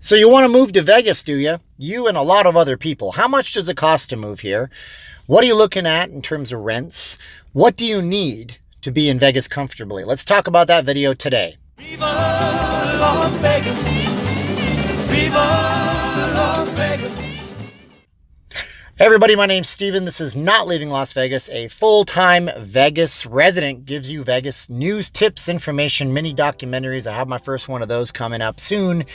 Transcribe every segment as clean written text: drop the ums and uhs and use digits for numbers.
So you want to move to Vegas, do you? You and a lot of other people. How much does it cost to move here? What are you looking at in terms of rents? What do you need to be in Vegas comfortably? Let's talk about that video today. Viva Las Vegas. Viva Las Vegas. Hey everybody, my name's Steven. This is Not Leaving Las Vegas. A full-time Vegas resident gives you Vegas news, tips, information, mini documentaries. I have my first one of those coming up soon.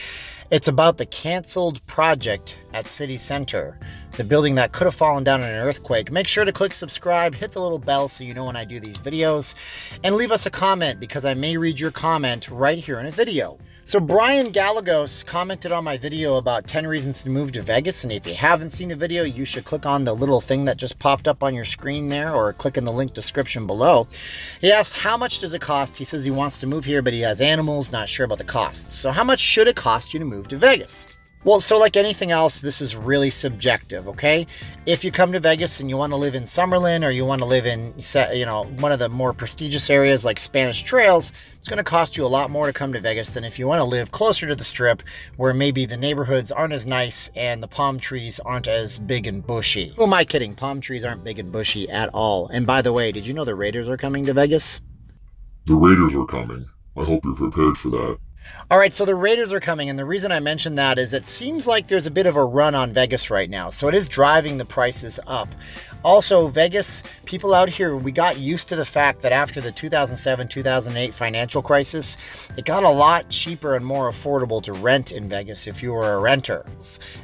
It's about the canceled project at City Center, the building that could have fallen down in an earthquake. Make sure to click subscribe, hit the little bell so you know when I do these videos, and leave us a comment because I may read your comment right here in a video. So Brian Galagos commented on my video about 10 reasons to move to Vegas, and if you haven't seen the video, you should click on the little thing that just popped up on your screen there, or click in the link description below. He asked, how much does it cost? He says he wants to move here, but he has animals, not sure about the costs. So how much should it cost you to move to Vegas? Well, so like anything else, this is really subjective, okay? If you come to Vegas and you want to live in Summerlin, or you want to live in, one of the more prestigious areas like Spanish Trails, it's going to cost you a lot more to come to Vegas than if you want to live closer to the Strip, where maybe the neighborhoods aren't as nice and the palm trees aren't as big and bushy. Who am I kidding? Palm trees aren't big and bushy at all. And by the way, did you know the Raiders are coming to Vegas? The Raiders are coming. I hope you're prepared for that. All right, so the Raiders are coming, and the reason I mention that is it seems like there's a bit of a run on Vegas right now, so it is driving the prices up. Also, Vegas, people out here, we got used to the fact that after the 2007-2008 financial crisis, it got a lot cheaper and more affordable to rent in Vegas if you were a renter.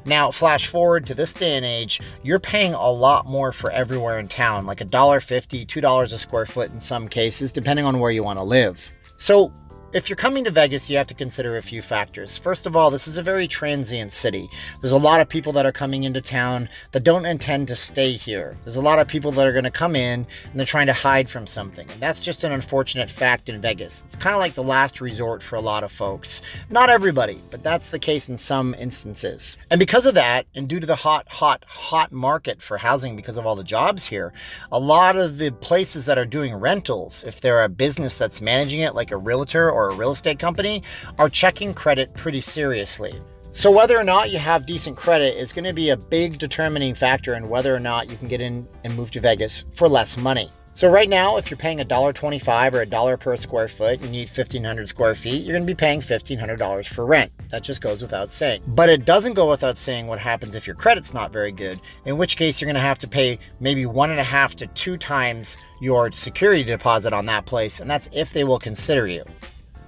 Now, flash forward to this day and age, you're paying a lot more for everywhere in town, like $1.50, $2 a square foot in some cases, depending on where you want to live. So, if you're coming to Vegas, you have to consider a few factors. First of all, this is a very transient city. There's a lot of people that are coming into town that don't intend to stay here. There's a lot of people that are going to come in and they're trying to hide from something. And that's just an unfortunate fact in Vegas. It's kind of like the last resort for a lot of folks. Not everybody, but that's the case in some instances. And because of that, and due to the hot market for housing because of all the jobs here, a lot of the places that are doing rentals, if they're a business that's managing it, like a realtor or a real estate company, are checking credit pretty seriously. So whether or not you have decent credit is going to be a big determining factor in whether or not you can get in and move to Vegas for less money. So right now, if you're paying $1.25 or $1 per square foot, you need 1,500 square feet, you're going to be paying $1,500 for rent. That just goes without saying. But it doesn't go without saying what happens if your credit's not very good, in which case you're going to have to pay maybe 1.5 to 2 times your security deposit on that place, and that's if they will consider you.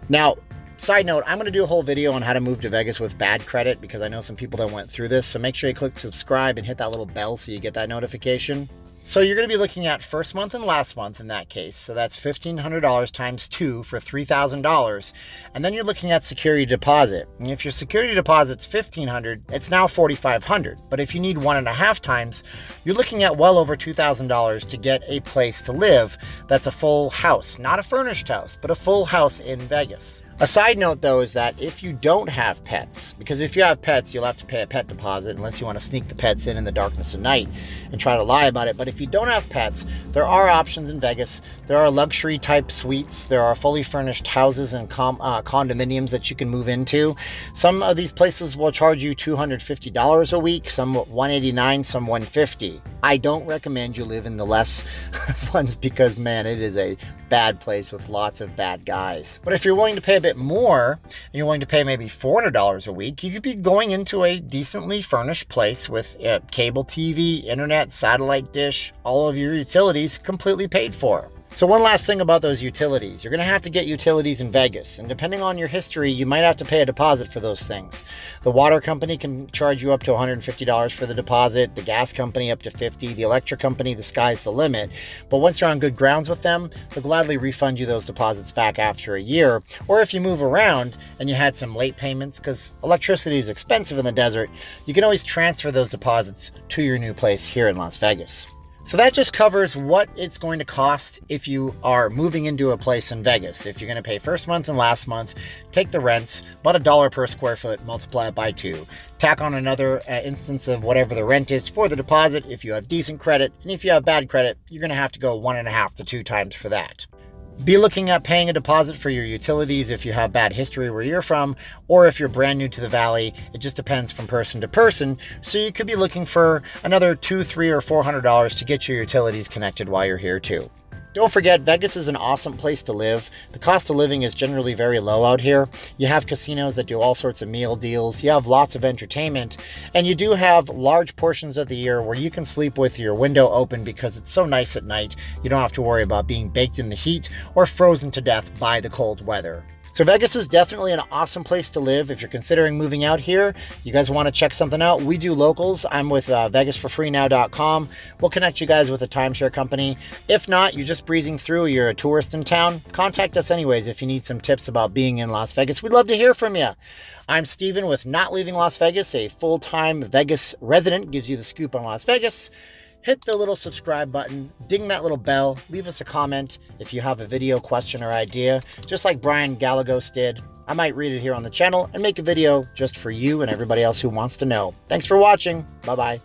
Now, side note, I'm going to do a whole video on how to move to Vegas with bad credit because I know some people that went through this. So make sure you click subscribe and hit that little bell so you get that notification. So you're going to be looking at first month and last month in that case. So that's $1,500 times 2 for $3,000. And then you're looking at security deposit. And if your security deposit's $1,500, it's now $4,500. But if you need 1.5 times, you're looking at well over $2,000 to get a place to live that's a full house, not a furnished house, but a full house in Vegas. A side note, though, is that if you don't have pets, because if you have pets, you'll have to pay a pet deposit unless you want to sneak the pets in the darkness of night and try to lie about it. But if you don't have pets, there are options in Vegas. There are luxury type suites. There are fully furnished houses and condominiums that you can move into. Some of these places will charge you $250 a week, some $189, some $150. I don't recommend you live in the less ones because, man, it is a bad place with lots of bad guys. But if you're willing to pay a bit more, and you're willing to pay maybe $400 a week, you could be going into a decently furnished place with cable TV, internet, satellite dish, all of your utilities completely paid for. So one last thing about those utilities. You're going to have to get utilities in Vegas, and depending on your history, you might have to pay a deposit for those things. The water company can charge you up to $150 for the deposit, the gas company up to $50, the electric company, the sky's the limit. But once you're on good grounds with them, they'll gladly refund you those deposits back after a year. Or if you move around and you had some late payments, because electricity is expensive in the desert, you can always transfer those deposits to your new place here in Las Vegas. So that just covers what it's going to cost if you are moving into a place in Vegas. If you're going to pay first month and last month, take the rents, about $1 per square foot, multiply it by 2. Tack on another instance of whatever the rent is for the deposit if you have decent credit. And if you have bad credit, you're going to have to go 1.5 to 2 times for that. Be looking at paying a deposit for your utilities if you have bad history where you're from, or if you're brand new to the valley. It just depends from person to person. So you could be looking for another $200, $300, or $400 to get your utilities connected while you're here too. Don't forget, Vegas is an awesome place to live. The cost of living is generally very low out here. You have casinos that do all sorts of meal deals. You have lots of entertainment. And you do have large portions of the year where you can sleep with your window open because it's so nice at night. You don't have to worry about being baked in the heat or frozen to death by the cold weather. So Vegas is definitely an awesome place to live. If you're considering moving out here, you guys want to check something out, we do locals. I'm with VegasForFreeNow.com. We'll connect you guys with a timeshare company. If not, you're just breezing through, you're a tourist in town, contact us anyways if you need some tips about being in Las Vegas. We'd love to hear from you. I'm Steven with Not Leaving Las Vegas, a full-time Vegas resident, gives you the scoop on Las Vegas. Hit the little subscribe button, ding that little bell, leave us a comment if you have a video question or idea, just like Brian Gallegos did. I might read it here on the channel and make a video just for you and everybody else who wants to know. Thanks for watching. Bye-bye.